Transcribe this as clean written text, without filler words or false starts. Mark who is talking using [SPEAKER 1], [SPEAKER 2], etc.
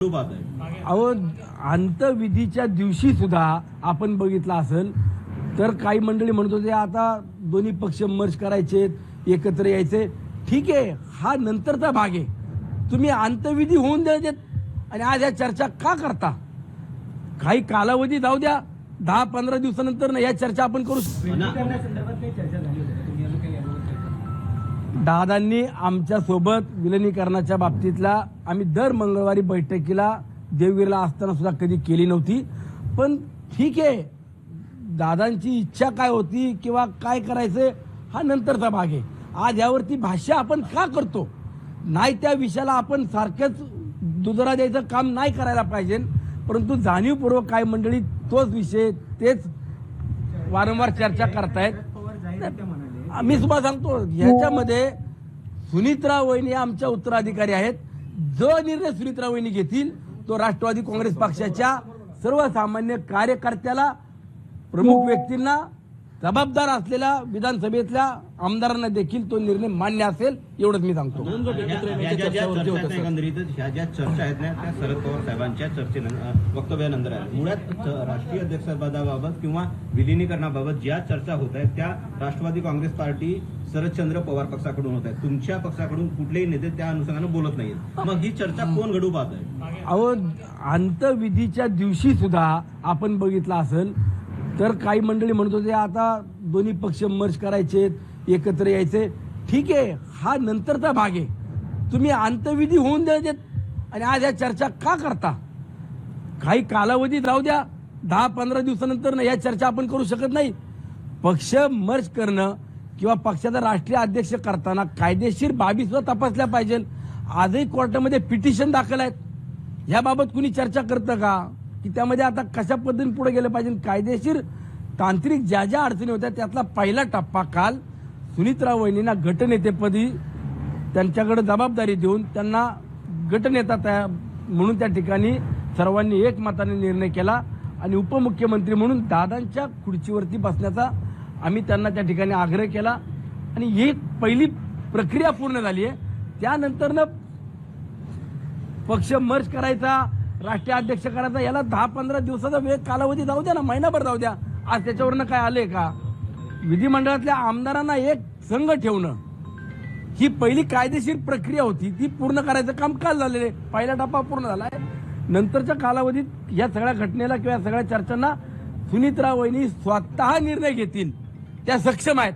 [SPEAKER 1] अहो, अंतविधीच्या दिवशी सुद्धा आपण बघितलं असेल तर काही मंडळी म्हणत होते आता दोन्ही पक्ष मर्ज करायचे, एकत्र यायचे. ठीक आहे, हा नंतरचा भाग आहे. तुम्ही अंतविधी होऊन द्यायचे आणि आज या चर्चा का करता? काही कालावधी जाऊ द्या, 10-15 दिवसानंतर या चर्चा आपण करू. दादांनी आमच्या सोबत विलिनीकरणाच्या बाबतीतला आम्ही दर मंगळवारी बैठकीला देवगिरीला असताना सुद्धा कधी केली नव्हती. पण ठीक आहे, दादांची इच्छा काय होती किंवा काय करायचं हा नंतरचा भाग आहे. आज यावरती भाष्य आपण का करतो? नाही, त्या विषयाला आपण सारखंच दुजोरा द्यायचं काम नाही करायला पाहिजे. परंतु जाणीवपूर्वक काय मंडळी तोच विषय तेच वारंवार चर्चा करतायत. मी सुद्धा सांगतो, ह्याच्यामध्ये सुनीत्रा वहिनी आमच्या उत्तराधिकारी आहेत. जो निर्णय सुनीत्रा वहिनी घेतील तो राष्ट्रवादी काँग्रेस पक्षाच्या सर्वसामान्य कार्यकर्त्याला, प्रमुख व्यक्तींना, जबाबदार असलेल्या विधानसभेतल्या आमदारांना देखील तो निर्णय मान्य असेल, एवढंच मी सांगतो.
[SPEAKER 2] ह्या ज्या चर्चा आहेत ना, त्या शरद पवार साहेबांच्या वक्तव्यानंतर आहे. मुळात राष्ट्रीय अध्यक्षपदाबाबत किंवा विलिनीकरणाबाबत ज्या चर्चा होत आहेत त्या राष्ट्रवादी काँग्रेस पार्टी शरदचंद्र पवार पक्षाकडून होत आहेत. तुमच्या पक्षाकडून कुठलेही नेते त्या अनुषंगाने बोलत नाहीत. मग ही चर्चा कोण घडू पाहत आहे?
[SPEAKER 1] अहो, अंतविधीच्या दिवशी सुद्धा आपण बघितलं असेल तर काही मंडळी म्हणत होते आता दोन्ही पक्ष मर्ज करायचे, एकत्र यायचे. ठीक आहे, हा नंतरचा भाग आहे. तुम्ही अंतविधी होऊन द्यायचे आणि आज या चर्चा का करता? काही कालावधी जाऊ द्या, 10-15 दिवसानंतर या चर्चा आपण करू शकत नाही. पक्ष मर्ज करणं किंवा पक्षाचा राष्ट्रीय अध्यक्ष करताना कायदेशीर बाबी सुद्धा तपासल्या पाहिजे. आजही कोर्टामध्ये पिटिशन दाखल आहेत. याबाबत कुणी चर्चा करतं का की त्यामध्ये आता कशा पद्धतीने पुढे गेलं पाहिजे? कायदेशीर तांत्रिक ज्या ज्या अडचणी होत्या त्यातला पहिला टप्पा काल सुनीत्रा वहिनींना गटनेतेपदी त्यांच्याकडे जबाबदारी देऊन त्यांना गटनेता म्हणून त्या ठिकाणी सर्वांनी एकमताने निर्णय केला आणि उपमुख्यमंत्री म्हणून दादांच्या खुर्चीवरती बसण्याचा आम्ही त्यांना त्या ठिकाणी आग्रह केला आणि ही पहिली प्रक्रिया पूर्ण झाली आहे. त्यानंतर पक्ष मर्ज करायचा, राष्ट्रीय अध्यक्ष करायचा, याला 10-15 दिवसाचा वेळ कालावधी जाऊ द्या ना, महिनाभर जाऊ द्या. आज त्याच्यावरनं काय आलंय का? विधिमंडळातल्या आमदारांना एक संघ ठेवणं ही पहिली कायदेशीर प्रक्रिया होती, ती पूर्ण करायचं काम काल झालेलं आहे. पहिला टप्पा पूर्ण झालाय. नंतरच्या कालावधीत या सगळ्या घटनेला किंवा सगळ्या चर्चांना सुनीत्रा वहिनी स्वतः निर्णय घेतील, त्या सक्षम आहेत.